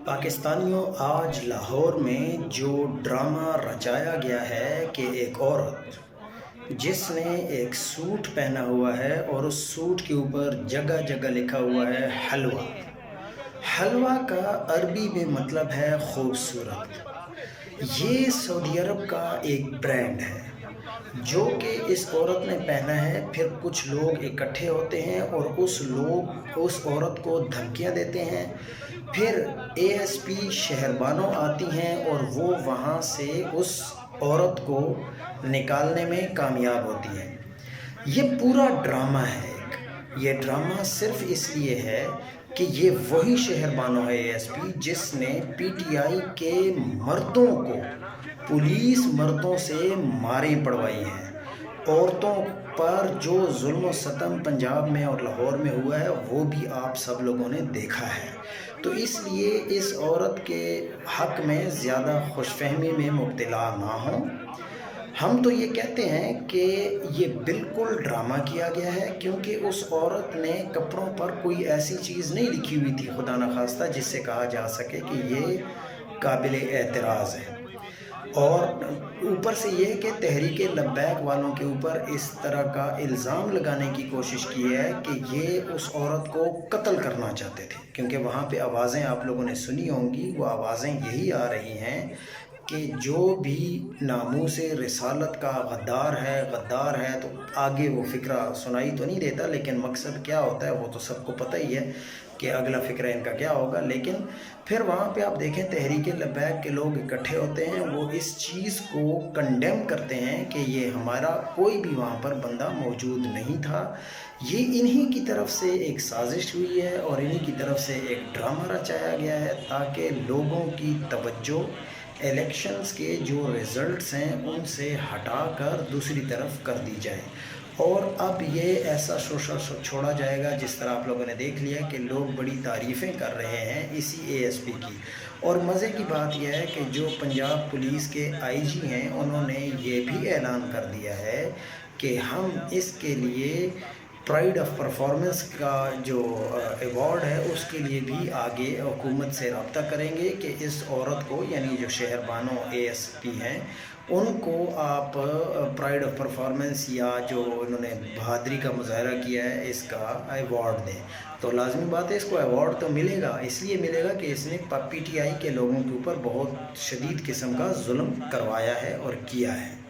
پاکستانیوں، آج لاہور میں جو ڈرامہ رچایا گیا ہے کہ ایک عورت جس نے ایک سوٹ پہنا ہوا ہے اور اس سوٹ کے اوپر جگہ جگہ لکھا ہوا ہے حلوہ۔ حلوہ کا عربی میں مطلب ہے خوبصورت۔ یہ سعودی عرب کا ایک برانڈ ہے جو کہ اس عورت نے پہنا ہے۔ پھر کچھ لوگ اکٹھے ہوتے ہیں اور اس عورت کو دھمکیاں دیتے ہیں۔ پھر اے ایس پی شہربانو آتی ہیں اور وہ وہاں سے اس عورت کو نکالنے میں کامیاب ہوتی ہیں۔ یہ پورا ڈرامہ ہے۔ یہ ڈرامہ صرف اس لیے ہے کہ یہ وہی شہربانو ہے، اے ایس پی، جس نے پی ٹی آئی کے مردوں کو پولیس مردوں سے ماریں پڑوائی ہیں۔ عورتوں پر جو ظلم و ستم پنجاب میں اور لاہور میں ہوا ہے وہ بھی آپ سب لوگوں نے دیکھا ہے۔ تو اس لیے اس عورت کے حق میں زیادہ خوش فہمی میں مبتلا نہ ہوں۔ ہم تو یہ کہتے ہیں کہ یہ بالکل ڈرامہ کیا گیا ہے، کیونکہ اس عورت نے کپڑوں پر کوئی ایسی چیز نہیں لکھی ہوئی تھی خدا نخواستہ جس سے کہا جا سکے کہ یہ قابل اعتراض ہے۔ اور اوپر سے یہ کہ تحریک لبیک والوں کے اوپر اس طرح کا الزام لگانے کی کوشش کی ہے کہ یہ اس عورت کو قتل کرنا چاہتے تھے، کیونکہ وہاں پہ آوازیں آپ لوگوں نے سنی ہوں گی۔ وہ آوازیں یہی آ رہی ہیں کہ جو بھی ناموس رسالت کا غدار ہے تو آگے وہ فقرہ سنائی تو نہیں دیتا، لیکن مقصد کیا ہوتا ہے وہ تو سب کو پتہ ہی ہے کہ اگلا فقرہ ان کا کیا ہوگا۔ لیکن پھر وہاں پہ آپ دیکھیں تحریک لبیک کے لوگ اکٹھے ہوتے ہیں، وہ اس چیز کو کنڈیم کرتے ہیں کہ یہ ہمارا کوئی بھی وہاں پر بندہ موجود نہیں تھا۔ یہ انہی کی طرف سے ایک سازش ہوئی ہے اور انہی کی طرف سے ایک ڈرامہ رچایا گیا ہے تاکہ لوگوں کی توجہ الیکشنز کے جو ریزلٹس ہیں ان سے ہٹا کر دوسری طرف کر دی جائے۔ اور اب یہ ایسا شوشہ چھوڑا جائے گا جس طرح آپ لوگوں نے دیکھ لیا کہ لوگ بڑی تعریفیں کر رہے ہیں اسی اے ایس پی کی۔ اور مزے کی بات یہ ہے کہ جو پنجاب پولیس کے آئی جی ہیں انہوں نے یہ بھی اعلان کر دیا ہے کہ ہم اس کے لیے پرائڈ آف پرفارمنس کا جو ایوارڈ ہے اس کے لیے بھی آگے حکومت سے رابطہ کریں گے کہ اس عورت کو، یعنی جو شہربانو اے ایس پی ہیں، ان کو آپ پرائڈ آف پرفارمنس یا جو انہوں نے بہادری کا مظاہرہ کیا ہے اس کا ایوارڈ دیں۔ تو لازمی بات ہے اس کو ایوارڈ تو ملے گا، اس لیے ملے گا کہ اس نے پی ٹی آئی کے لوگوں کے اوپر بہت شدید قسم کا ظلم کروایا ہے اور کیا ہے۔